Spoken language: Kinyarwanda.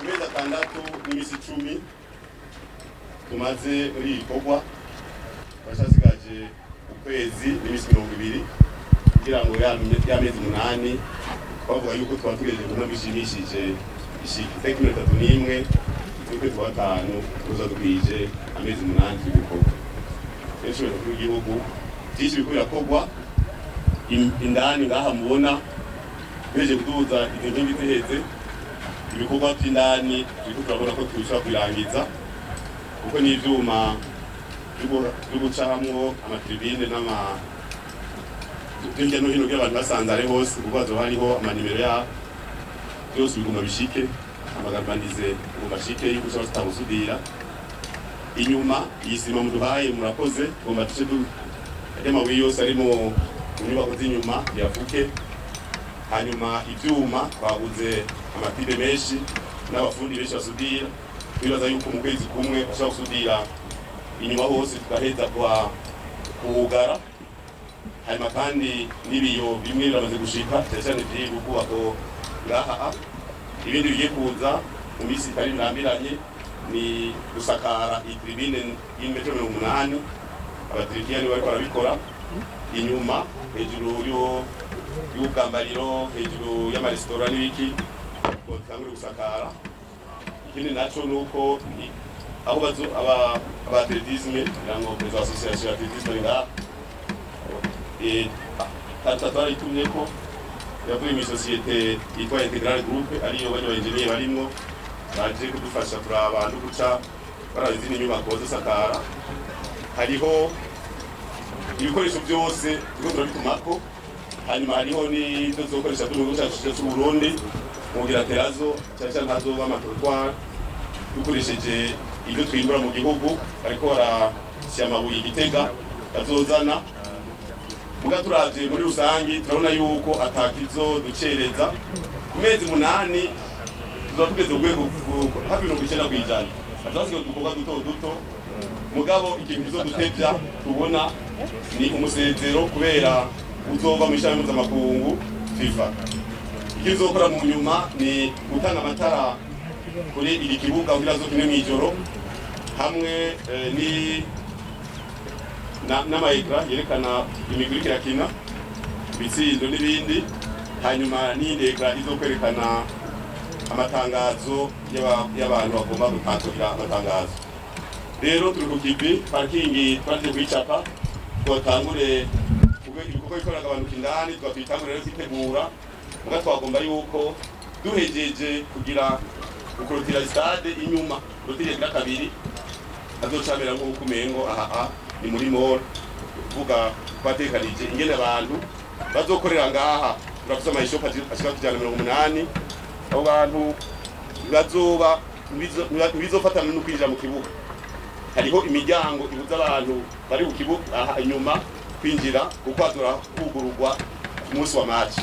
amezi atandatu n'imisi 10 tumaze muri igikorwa bashasigaje ukwezi n'imisi 20 kugira ngo y'amezi 8 bavuga yuko twatugejeje mu ntambwe ishimishije ishiki tekino 31 z'ukwezi kwa 5 tuza twije amezi 8 y'igikorwa ejo rero igihugu byinshi bikurira kogwa indani ngaha mubona beje kuduza ibintu biteheze ibikorwa by'indani turiko turabona ko tushobora kurangiza kuko n'ivyuma byo gucahamwo amatribine hirya no hino by'abantu basanzare hose kuko hazo hariho amanimero ya byose biguma bishike amagarbanize ngo bashike yuko ushobora kutabusudira inyuma yisima muduhaye murakoze ngomba tuce amabuye yose ari mu nyubako z'inyuma yafuke hanyuma ivyuma twaguze amatibe menshi n'abafundi benshi basudira twibaza yuko mu kwezi kumwe bashobora gusudira inyuma hose tugaheza kuhugara hanyuma kandi n'ibiyo bimwe biramaze gushika cyane by'iyi kubako ngaha ibindi bigiye kuza mu minsi itari mirambiranye ni gusakara itribine y'imetero 80 abatirikiyani bariko barabikora inyuma hejuru y'ubwambariro hejuru y'amaresitora n'ibiki batangure gusakara ikindi naco nuko aho bazo abatletisme ngo les associations d'athlétisme ngaha tatwari itumye ko yavuye mu societe yitwa Integral Group ariyo bari engineer barimo baje kudufasha turaba no guca barazini nyubako zisakara hariho ibikoresho byose byo turabitumako hanyuma hariho ni byo zokoresha tuno cyacu cy'u Burundi mugira terazo cyane ntazoba amatrottoir dukoresheje ibyo twimbura mu gihugu ariko barashyira amabuye Gitega azozana muga turavye muri rusangi turabona yuko atakizo ducereza ku mezi 8 tuzatugeze urwego hafi 90% azasiga dukorwa duto mugabo ikintu kizodutevya tubona ni umusezero kubera uzoba mu ishami mpuzamakungu FIFA ikizokora mu nyuma ni gutanga amatara kuri iri kibuga kugira zo kimwe mw'ijoro hamwe ni n'amaekra yerekana imigwi irakina ibitsindo n'ibindi hanyuma n'indi ekra izokwerekana amatangazo y'abantu bagomba gutangira amatangazo rero turi ku kivi parking twaje kwicapa twatangure ibikorwa bikoraga abantu kindani twatwitangure rero kwitegura muga twagomba yuko duhejeje kugira ukorotira stade inyuma rotire ya kabiri azocamera ngo kumengo aha ni muri mall vuga kwatekanije ingene abantu bazokorera ngaha turafite amayishopa ashika kujana 80 abo bantu bazoba bizofatana no kwinjira mu kibuga hariho imiryango ibuza abantu bari mu kibuga aha inyuma kwinjira kuko azora kugururwa ku munsi wa match